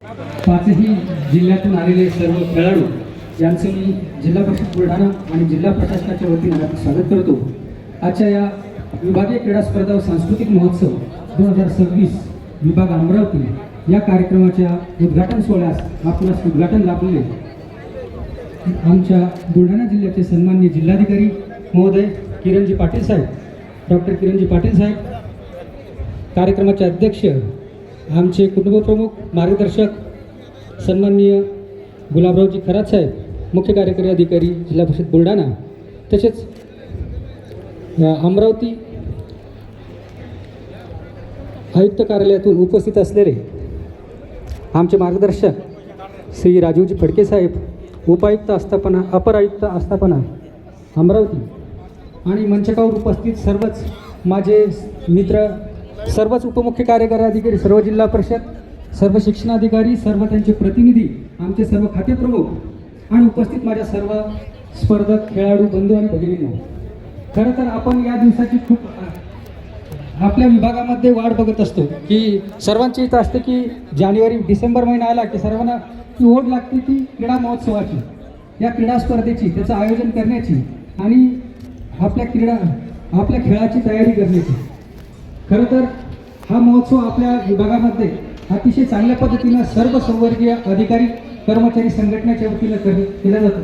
पाचही जिल्ह्यातून आलेले सर्व खेळाडू यांचं मी जिल्हा परिषद बुलढाणा आणि जिल्हा प्रशासनाच्या वतीने स्वागत करतो। आजच्या या विभागीय क्रीडा स्पर्धा व सांस्कृतिक महोत्सव 2026 विभाग अमरावती या कार्यक्रमाच्या उद्घाटन सोहळ्यास आपणास उद्घाटन लाभलेले आमच्या बुलढाणा जिल्ह्याचे सन्माननीय जिल्हाधिकारी महोदय किरणजी पाटील साहेब, डॉक्टर किरणजी पाटील साहेब, कार्यक्रमाचे अध्यक्ष आमचे कुटुंबप्रमुख मार्गदर्शक सन्माननीय गुलाबरावजी खरात साहेब, मुख्य कार्यकारी अधिकारी जिल्हा परिषद बुलढाणा, तसेच अमरावती आयुक्त कार्यालयातून उपस्थित असलेले आमचे मार्गदर्शक श्री राजीवजी फडके साहेब, उपायुक्त आस्थापना अपर आयुक्त आस्थापना अमरावती, आणि मंचकावर उपस्थित सर्वच माझे मित्र, सर्वच उपमुख्य कार्यकारी अधिकारी, सर्व जिल्हा परिषद, सर्व शिक्षणाधिकारी, सर्व त्यांचे प्रतिनिधी, आमचे सर्व खाते प्रमुख आणि उपस्थित माझ्या सर्व स्पर्धक, खेळाडू बंधू आणि भगिनींनो, खरं तर आपण या दिवसाची खूप आपल्या विभागामध्ये वाट बघत असतो की सर्वांची इच्छा असते की जानेवारी डिसेंबर महिना आला की सर्वांना ती ओढ लागते ती क्रीडा महोत्सवाची, या क्रीडा स्पर्धेची, त्याचं आयोजन करण्याची आणि आपल्या खेळाची तयारी करण्याची। खरं तर हा महोत्सव आपल्या विभागामध्ये अतिशय चांगल्या पद्धतीनं सर्व संवर्गीय अधिकारी, कर्मचारी संघटनेच्या वतीनं केला जातो।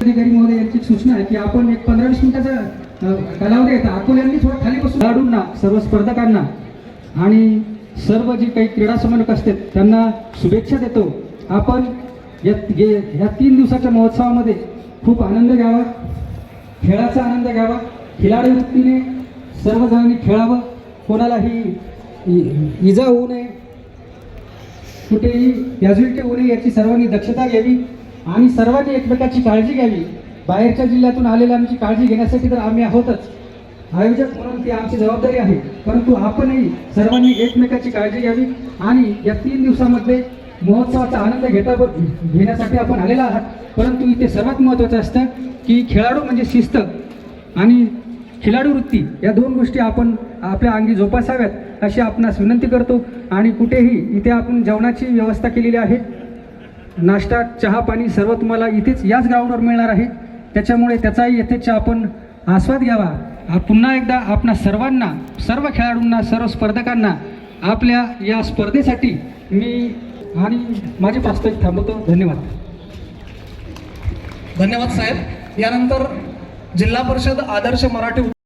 अधिकारी महोदय यांची सूचना आहे की आपण एक 15-20 मिनिटाचा कालावधी आहे, अकोल्यांनी थोडं खाली बसून खेळाडूंना, सर्व स्पर्धकांना आणि सर्व जे काही क्रीडा समन्वयक असतात त्यांना शुभेच्छा देतो। आपण या 3 दिवसाच्या महोत्सवामध्ये खूप आनंद घ्यावा, खेळाचा आनंद घ्यावा, खिलाडी वृत्तीने सर्वजणांनी खेळावं, कोणालाही इजा होऊ नये, कुठेही कॅज्युअलिटी होऊ नये याची सर्वांनी दक्षता घ्यावी आणि सर्वांनी एकमेकाची काळजी घ्यावी। बाहेरच्या जिल्ह्यातून आलेल्या आमची काळजी घेण्यासाठी तर आम्ही आहोतच, आयोजक म्हणून ती आमची जबाबदारी आहे, परंतु आपणही सर्वांनी एकमेकाची काळजी घ्यावी आणि या 3 दिवसामध्ये महोत्सवाचा आनंद घेण्यासाठी आपण आलेला आहात। परंतु इथे सर्वात महत्त्वाचं असतं की खेळाडू म्हणजे शिस्त आणि खिलाडू वृत्ती या 2 गोष्टी आपण आपल्या अंगी जोपासाव्यात अशी आपणास विनंती करतो। आणि कुठेही इथे आपण जेवणाची व्यवस्था केलेली आहे, नाश्ता, चहा, पाणी सर्व तुम्हाला इथेच याच ग्राउंडवर मिळणार आहे, त्याच्यामुळे त्याचाही यथेच्छ आपण आस्वाद घ्यावा। पुन्हा एकदा आपणा सर्वांना, सर्व खेळाडूंना, सर्व स्पर्धकांना आपल्या या स्पर्धेसाठी मी आणि माझे प्रास्ताविक थांबवतो। धन्यवाद। धन्यवाद साहेब। यानंतर जिल्हा परिषद आदर्श मराठी